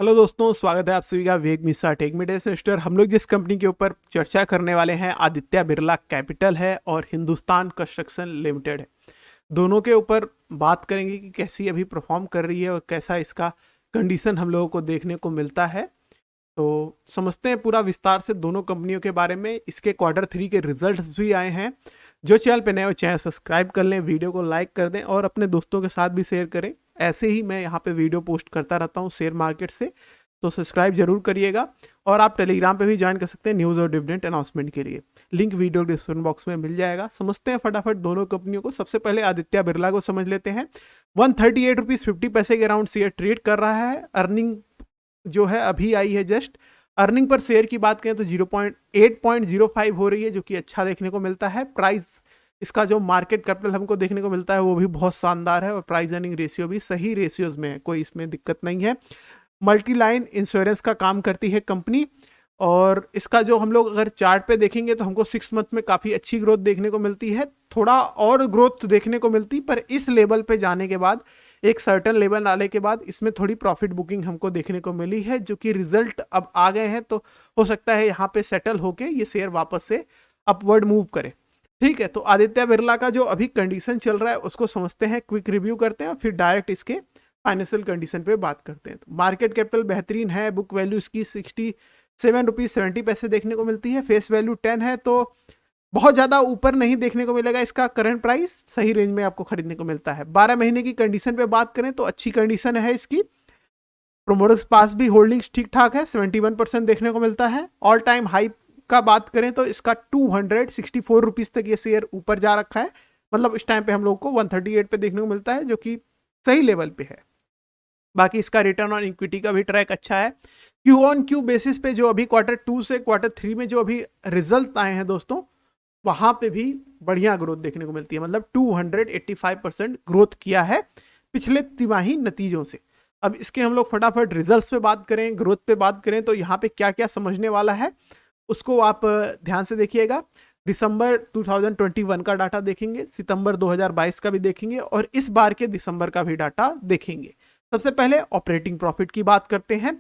Hello दोस्तों, स्वागत है आप सभी का वेग मिसा टेक मीडिया इन्वेस्टर। हम लोग जिस कंपनी के ऊपर चर्चा करने वाले हैं आदित्य बिरला कैपिटल है और हिंदुस्तान कंस्ट्रक्शन लिमिटेड है। दोनों के ऊपर बात करेंगे कि कैसी अभी परफॉर्म कर रही है और कैसा इसका कंडीशन हम लोगों को देखने को मिलता है। तो समझते हैं पूरा विस्तार से दोनों कंपनियों के बारे में। इसके क्वार्टर 3 के रिजल्ट्स भी आए हैं। जो चैनल पे नए हो चैनल सब्सक्राइब कर लें, वीडियो को लाइक कर दें और अपने दोस्तों के साथ भी शेयर करें। ऐसे ही मैं यहाँ पे वीडियो पोस्ट करता रहता हूँ शेयर मार्केट से, तो सब्सक्राइब जरूर करिएगा। और आप टेलीग्राम पे भी ज्वाइन कर सकते हैं न्यूज़ और डिविडेंड अनाउंसमेंट के लिए। लिंक वीडियो डिस्क्रिप्शन बॉक्स में मिल जाएगा। समझते हैं फटाफट दोनों कंपनियों को। सबसे पहले आदित्य बिरला को समझ लेते हैं। 138.50 रुपीज़ के अराउंड शेयर ट्रेड कर रहा है। अर्निंग जो है अभी आई है जस्ट। अर्निंग पर शेयर की बात करें तो 8.05 हो रही है, जो कि अच्छा देखने को मिलता है। प्राइस इसका जो मार्केट कैपिटल हमको देखने को मिलता है वो भी बहुत शानदार है और प्राइस अर्निंग रेशियो भी सही रेशियोज में है, कोई इसमें दिक्कत नहीं है। मल्टी लाइन इंश्योरेंस का काम करती है कंपनी। और इसका जो हम लोग अगर चार्ट पे देखेंगे तो हमको 6 मंथ में काफ़ी अच्छी ग्रोथ देखने को मिलती है। थोड़ा और ग्रोथ देखने को मिलती, पर इस लेवल पे जाने के बाद, एक सर्टन लेवल आने के बाद इसमें थोड़ी प्रॉफिट बुकिंग हमको देखने को मिली है, जो कि रिजल्ट अब आ गए हैं। तो हो सकता है यहाँ पे सेटल होके ये शेयर वापस से अपवर्ड मूव करे। ठीक है, तो आदित्य बिरला का जो अभी कंडीशन चल रहा है उसको समझते हैं, क्विक रिव्यू करते हैं और फिर डायरेक्ट इसके फाइनेंशियल कंडीशन पे बात करते हैं। तो मार्केट कैपिटल बेहतरीन है। बुक वैल्यू इसकी 67.70 रुपीज़ देखने को मिलती है। फेस वैल्यू 10 है, तो बहुत ज़्यादा ऊपर नहीं देखने को मिलेगा। इसका करंट प्राइस सही रेंज में आपको खरीदने को मिलता है। 12 महीने की कंडीशन पे बात करें तो अच्छी कंडीशन है इसकी। प्रोमोटर्स पास भी होल्डिंग्स ठीक ठाक है, 71% देखने को मिलता है। ऑल टाइम हाई का बात करें तो इसका 264 रुपीज़ तक ये शेयर ऊपर जा रखा है। मतलब इस टाइम पे हम लोग को 138 पे देखने को मिलता है, जो कि सही लेवल पे है। बाकी इसका रिटर्न ऑन इक्विटी का भी ट्रैक अच्छा है। क्यू ऑन क्यू बेसिस पे जो अभी क्वार्टर 2 से क्वार्टर 3 में जो अभी रिजल्ट आए हैं दोस्तों, वहां पे भी बढ़िया ग्रोथ देखने को मिलती है। मतलब 285% ग्रोथ किया है पिछले तिमाही नतीजों से। अब इसके हम लोग फटाफट रिजल्ट्स पे बात करें, ग्रोथ पे बात करें तो यहाँ पे क्या क्या समझने वाला है उसको आप ध्यान से देखिएगा। दिसंबर 2021 का डाटा देखेंगे, सितंबर 2022 का भी देखेंगे और इस बार के दिसंबर का भी डाटा देखेंगे। सबसे पहले ऑपरेटिंग प्रॉफिट की बात करते हैं।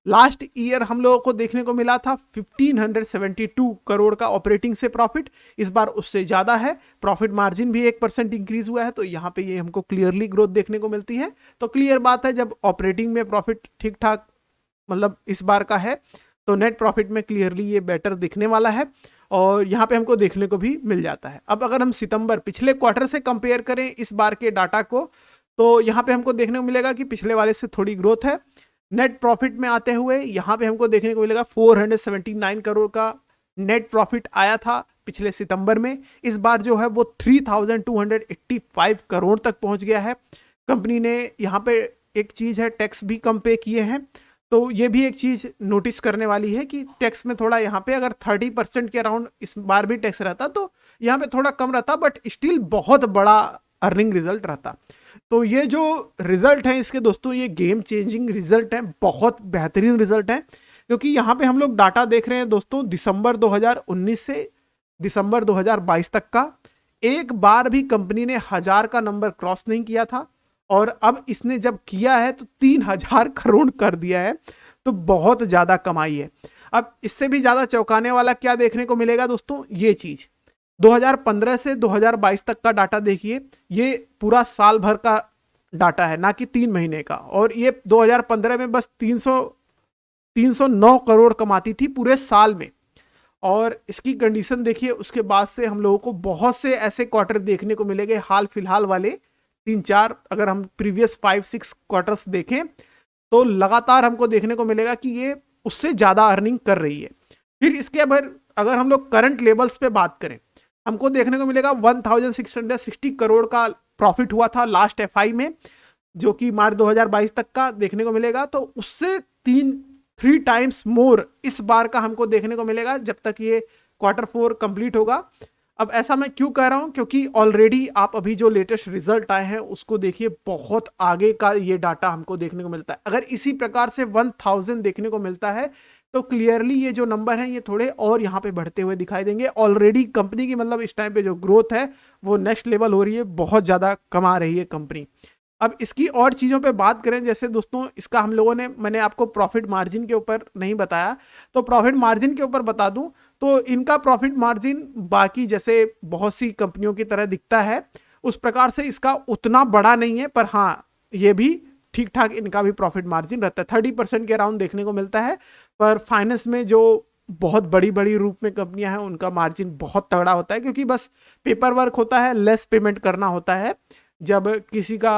लास्ट ईयर हम लोगों को देखने को मिला था 1572 करोड़ का ऑपरेटिंग से प्रॉफिट। इस बार उससे ज़्यादा है। प्रॉफिट मार्जिन भी 1% इंक्रीज हुआ है, तो यहाँ पे ये हमको क्लियरली ग्रोथ देखने को मिलती है। तो क्लियर बात है, जब ऑपरेटिंग में प्रॉफिट ठीक ठाक मतलब इस बार का है, तो नेट प्रॉफिट में क्लियरली ये बेटर दिखने वाला है और यहाँ पे हमको देखने को भी मिल जाता है। अब अगर हम सितंबर पिछले क्वार्टर से कंपेयर करें इस बार के डाटा को, तो यहाँ पे हमको देखने को मिलेगा कि पिछले वाले से थोड़ी ग्रोथ है। नेट प्रॉफिट में आते हुए यहाँ पे हमको देखने को मिलेगा 479 करोड़ का नेट प्रॉफिट आया था पिछले सितंबर में। इस बार जो है वो 3285 करोड़ तक पहुंच गया है। कंपनी ने यहाँ पे एक चीज़ है, टैक्स भी कम पे किए हैं, तो ये भी एक चीज़ नोटिस करने वाली है कि टैक्स में थोड़ा यहाँ पे अगर 30% के अराउंड इस बार भी टैक्स रहता तो यहाँ पे थोड़ा कम रहता, बट स्टिल बहुत बड़ा अर्निंग रिजल्ट रहता। तो ये जो रिजल्ट है इसके दोस्तों, ये गेम चेंजिंग रिजल्ट है, बहुत बेहतरीन रिजल्ट है। क्योंकि यहाँ पे हम लोग डाटा देख रहे हैं दोस्तों, दिसंबर 2019 से दिसंबर 2022 तक का। एक बार भी कंपनी ने 1000 का नंबर क्रॉस नहीं किया था और अब इसने जब किया है तो 3000 करोड़ कर दिया है। तो बहुत ज़्यादा कमाई है। अब इससे भी ज़्यादा चौंकाने वाला क्या देखने को मिलेगा दोस्तों, ये चीज़ 2015 से 2022 तक का डाटा देखिए। ये पूरा साल भर का डाटा है, ना कि 3 महीने का। और ये 2015 में बस 309 करोड़ कमाती थी पूरे साल में। और इसकी कंडीशन देखिए, उसके बाद से हम लोगों को बहुत से ऐसे क्वार्टर देखने को मिलेंगे, हाल फिलहाल वाले 3-4, अगर हम प्रीवियस 5-6 क्वार्टर्स देखें तो लगातार हमको देखने को मिलेगा कि ये उससे ज़्यादा अर्निंग कर रही है। फिर इसके अगर हम लोग करंट लेवल्स पे बात करें, हमको देखने को मिलेगा 1660 करोड़ का प्रॉफिट हुआ था लास्ट एफआई में, जो कि मार्च 2022 तक का देखने को मिलेगा। तो उससे 3 टाइम्स मोर इस बार का हमको देखने को मिलेगा जब तक ये क्वार्टर 4 कंप्लीट होगा। अब ऐसा मैं क्यों कह रहा हूं, क्योंकि ऑलरेडी आप अभी जो लेटेस्ट रिजल्ट आए हैं उसको देखिए, बहुत आगे का ये डाटा हमको देखने को मिलता है। अगर इसी प्रकार से 1000 देखने को मिलता है तो क्लियरली ये जो नंबर है ये थोड़े और यहाँ पे बढ़ते हुए दिखाई देंगे। ऑलरेडी कंपनी की मतलब इस टाइम पे जो ग्रोथ है वो नेक्स्ट लेवल हो रही है, बहुत ज़्यादा कमा रही है कंपनी। अब इसकी और चीज़ों पे बात करें, जैसे दोस्तों इसका हम लोगों ने, मैंने आपको प्रॉफिट मार्जिन के ऊपर नहीं बताया, तो प्रॉफिट मार्जिन के ऊपर बता दूं तो इनका प्रॉफिट मार्जिन बाकी जैसे बहुत सी कंपनियों की तरह दिखता है, उस प्रकार से इसका उतना बड़ा नहीं है, पर हाँ ये भी ठीक ठाक इनका भी प्रॉफिट मार्जिन रहता है, 30% के अराउंड देखने को मिलता है। पर फाइनेंस में जो बहुत बड़ी बड़ी रूप में कंपनियां हैं उनका मार्जिन बहुत तगड़ा होता है, क्योंकि बस पेपर वर्क होता है, लेस पेमेंट करना होता है। जब किसी का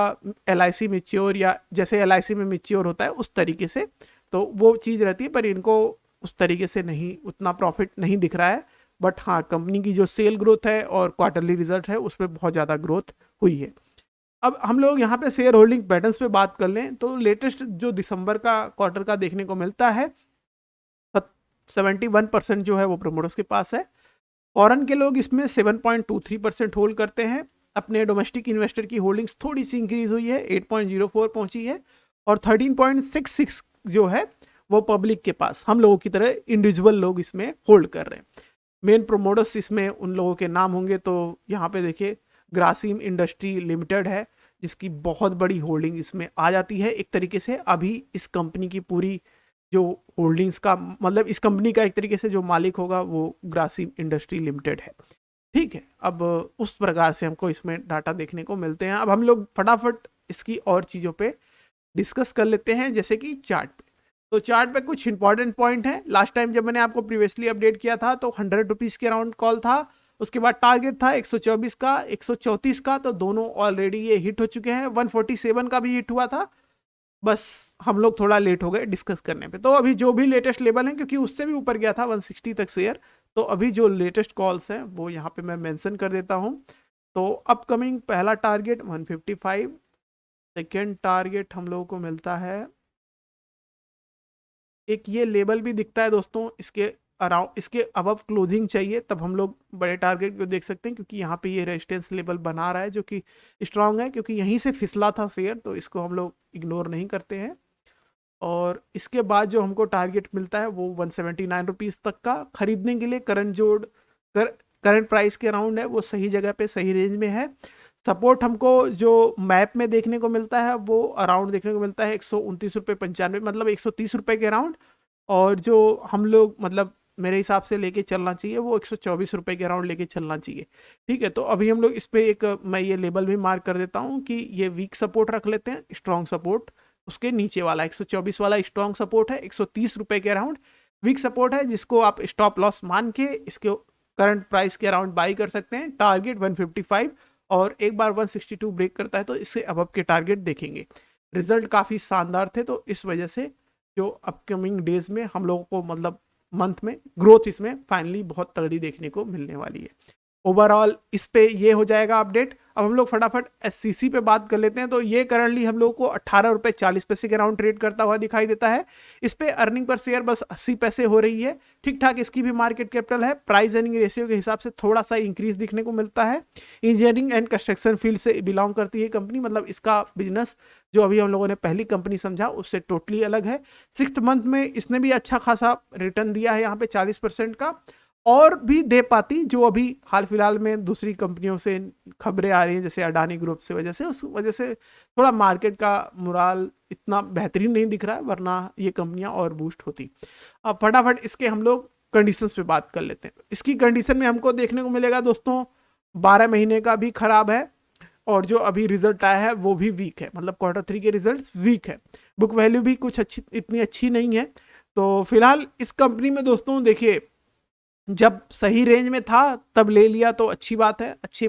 LIC मैच्योर, या जैसे LIC में मैच्योर होता है उस तरीके से, तो वो चीज़ रहती है, पर इनको उस तरीके से नहीं, उतना प्रॉफिट नहीं दिख रहा है। बट हाँ, कंपनी की जो सेल ग्रोथ है और क्वार्टरली रिजल्ट है उसमें बहुत ज़्यादा ग्रोथ हुई है। अब हम लोग यहाँ पे शेयर होल्डिंग पैटर्न्स पे बात कर लें तो लेटेस्ट जो दिसंबर का क्वार्टर का देखने को मिलता है, 71% जो है वो प्रमोटर्स के पास है। फॉरेन के लोग इसमें 7.23% होल्ड करते हैं। अपने डोमेस्टिक इन्वेस्टर की होल्डिंग्स थोड़ी सी इंक्रीज हुई है, 8.04 पहुंची है, और 13.66 जो है वो पब्लिक के पास, हम लोगों की तरह इंडिविजुअल लोग इसमें होल्ड कर रहे हैं। मेन प्रोमोटर्स इसमें उन लोगों के नाम होंगे, तो यहाँ पे देखिए ग्रासिम इंडस्ट्री लिमिटेड है, जिसकी बहुत बड़ी होल्डिंग इसमें आ जाती है। एक तरीके से अभी इस कंपनी की पूरी जो होल्डिंग्स का, मतलब इस कंपनी का एक तरीके से जो मालिक होगा वो ग्रासिम इंडस्ट्री लिमिटेड है। ठीक है, अब उस प्रकार से हमको इसमें डाटा देखने को मिलते हैं। अब हम लोग फटाफट इसकी और चीज़ों पे डिस्कस कर लेते हैं, जैसे कि चार्ट पे। तो चार्ट पे कुछ इंपॉर्टेंट पॉइंट है। लास्ट टाइम जब मैंने आपको प्रीवियसली अपडेट किया था तो 100 रुपीज़ के अराउंड कॉल था, उसके बाद टारगेट था 124 का, 134 का, तो दोनों ऑलरेडी ये हिट हो चुके हैं। 147 का भी हिट हुआ था, बस हम लोग थोड़ा लेट हो गए डिस्कस करने पे। तो अभी जो भी लेटेस्ट लेवल है, क्योंकि उससे भी ऊपर गया था 160 तक शेयर, तो अभी जो लेटेस्ट कॉल्स हैं वो यहाँ पे मैं मेंशन कर देता हूँ। तो अपकमिंग पहला टारगेट 155, सेकेंड टारगेट हम लोगों को मिलता है, एक ये लेवल भी दिखता है दोस्तों, इसके अराउंड, इसके अबव क्लोजिंग चाहिए तब हम लोग बड़े टारगेट को देख सकते हैं, क्योंकि यहाँ पे ये रेजिस्टेंस लेवल बना रहा है जो कि स्ट्रांग है, क्योंकि यहीं से फिसला था शेयर, तो इसको हम लोग इग्नोर नहीं करते हैं। और इसके बाद जो हमको टारगेट मिलता है वो 179 रुपीज़ तक का, खरीदने के लिए करंट प्राइस के अराउंड है, वो सही जगह पे सही रेंज में है। सपोर्ट हमको जो मैप में देखने को मिलता है वो अराउंड देखने को मिलता है 129 रुपये 95, मतलब 130 रुपये के अराउंड। और जो हम लोग, मतलब मेरे हिसाब से लेके चलना चाहिए वो 124 रुपये के अराउंड लेके चलना चाहिए। ठीक है, तो अभी हम लोग इस पर एक, मैं ये लेबल भी मार्क कर देता हूँ कि ये वीक सपोर्ट रख लेते हैं, स्ट्रॉन्ग सपोर्ट उसके नीचे वाला 124 वाला स्ट्रॉन्ग सपोर्ट है, 130 रुपये के अराउंड वीक सपोर्ट है, जिसको आप स्टॉप लॉस मान के इसके करंट प्राइस के अराउंड बाई कर सकते हैं। टारगेट 155, और एक बार 162 ब्रेक करता है तो इससे अबव के टारगेट देखेंगे। रिजल्ट काफ़ी शानदार थे, तो इस वजह से जो अपकमिंग डेज में हम लोगों को, मतलब मंथ में ग्रोथ इसमें फाइनली बहुत तगड़ी देखने को मिलने वाली है। ओवरऑल इस पे ये हो जाएगा अपडेट। अब हम लोग फटाफट SCC पे बात कर लेते हैं। तो ये करंटली हम लोग को 18 रुपये 40 पैसे के अराउंड ट्रेड करता हुआ दिखाई देता है। इस पे अर्निंग पर शेयर बस 80 पैसे हो रही है, ठीक ठाक इसकी भी मार्केट कैपिटल है। प्राइस अर्निंग रेशियो के हिसाब से थोड़ा सा इंक्रीज दिखने को मिलता है। इंजीनियरिंग एंड कंस्ट्रक्शन फील्ड से बिलोंग करती है कंपनी, मतलब इसका बिजनेस जो अभी हम लोगों ने पहली कंपनी समझा उससे टोटली अलग है। 6th मंथ में इसने भी अच्छा खासा रिटर्न दिया है यहाँ पे 40% का, और भी दे पाती, जो अभी हाल फिलहाल में दूसरी कंपनियों से खबरें आ रही हैं जैसे अडानी ग्रुप से वजह से, उस वजह से थोड़ा मार्केट का मोराल इतना बेहतरीन नहीं दिख रहा है, वरना ये कंपनियां और बूस्ट होती। अब फटाफट इसके हम लोग कंडीशंस पे बात कर लेते हैं। इसकी कंडीशन में हमको देखने को मिलेगा दोस्तों 12 महीने का भी खराब है, और जो अभी रिजल्ट आया है वो भी वीक है, मतलब Q3 के रिजल्ट वीक है। बुक वैल्यू भी कुछ इतनी अच्छी नहीं है। तो फिलहाल इस कंपनी में दोस्तों देखिए, जब सही रेंज में था तब ले लिया तो अच्छी बात है, अच्छी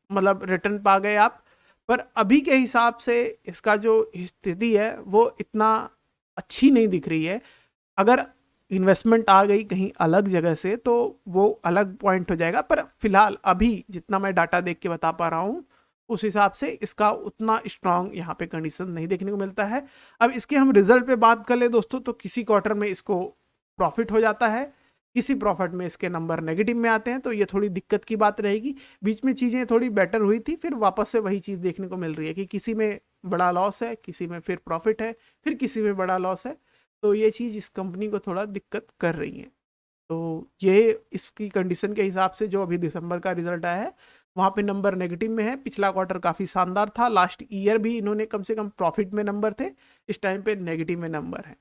मतलब रिटर्न पा गए आप। पर अभी के हिसाब से इसका जो स्थिति है वो इतना अच्छी नहीं दिख रही है। अगर इन्वेस्टमेंट आ गई कहीं अलग जगह से तो वो अलग पॉइंट हो जाएगा, पर फिलहाल अभी जितना मैं डाटा देख के बता पा रहा हूँ उस हिसाब से इसका उतना स्ट्रांग यहाँ पे कंडीशन नहीं देखने को मिलता है। अब इसके हम रिजल्ट पे बात कर ले दोस्तों, तो किसी क्वार्टर में इसको प्रॉफिट हो जाता है, किसी प्रॉफिट में इसके नंबर नेगेटिव में आते हैं, तो ये थोड़ी दिक्कत की बात रहेगी। बीच में चीज़ें थोड़ी बेटर हुई थी, फिर वापस से वही चीज़ देखने को मिल रही है कि किसी में बड़ा लॉस है, किसी में फिर प्रॉफिट है, फिर किसी में बड़ा लॉस है। तो ये चीज़ इस कंपनी को थोड़ा दिक्कत कर रही है। तो ये इसकी कंडीशन के हिसाब से जो अभी दिसंबर का रिजल्ट आया है, वहाँ पे नंबर नेगेटिव में है। पिछला क्वार्टर काफ़ी शानदार था, लास्ट ईयर भी इन्होंने कम से कम प्रॉफिट में नंबर थे, इस टाइम पे नेगेटिव में नंबर है।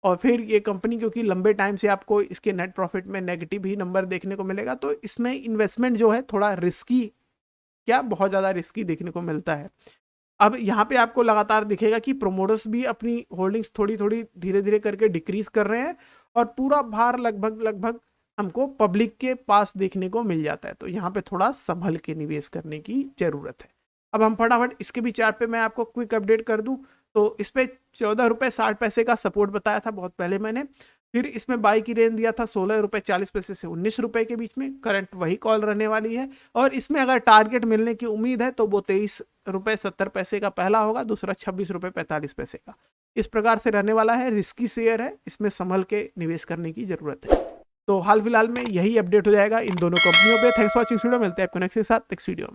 और फिर ये कंपनी क्योंकि लंबे टाइम से आपको इसके नेट प्रॉफिट में नेगेटिव ही नंबर देखने को मिलेगा, तो इसमें इन्वेस्टमेंट जो है थोड़ा रिस्की, क्या बहुत ज़्यादा रिस्की देखने को मिलता है। अब यहाँ पे आपको लगातार दिखेगा कि प्रोमोटर्स भी अपनी होल्डिंग्स थोड़ी थोड़ी धीरे धीरे करके डिक्रीज कर रहे हैं और पूरा भार लगभग लगभग हमको पब्लिक के पास देखने को मिल जाता है। तो यहाँ पे थोड़ा संभल के निवेश करने की जरूरत है। अब हम फटाफट इसके भी चार्ट पे मैं आपको क्विक अपडेट कर दूं तो इस पे 14 रुपये 60 पैसे का सपोर्ट बताया था बहुत पहले मैंने। फिर इसमें बाई की रेंज दिया था 16 रुपये 40 पैसे से 19 रुपये के बीच में, करंट वही कॉल रहने वाली है। और इसमें अगर टारगेट मिलने की उम्मीद है तो वो 23 रुपये 70 पैसे का पहला होगा, दूसरा 26 रुपये 45 पैसे का। इस प्रकार से रहने वाला है, रिस्की शेयर है, इसमें संभल के निवेश करने की जरूरत है। तो हाल फिलहाल में यही अपडेट हो जाएगा इन दोनों कंपनियों पे। थैंक्स फॉर वॉचिंग वीडियो, मिलते हैं आपको नेक्स्ट के साथ नेक्स्ट वीडियो में।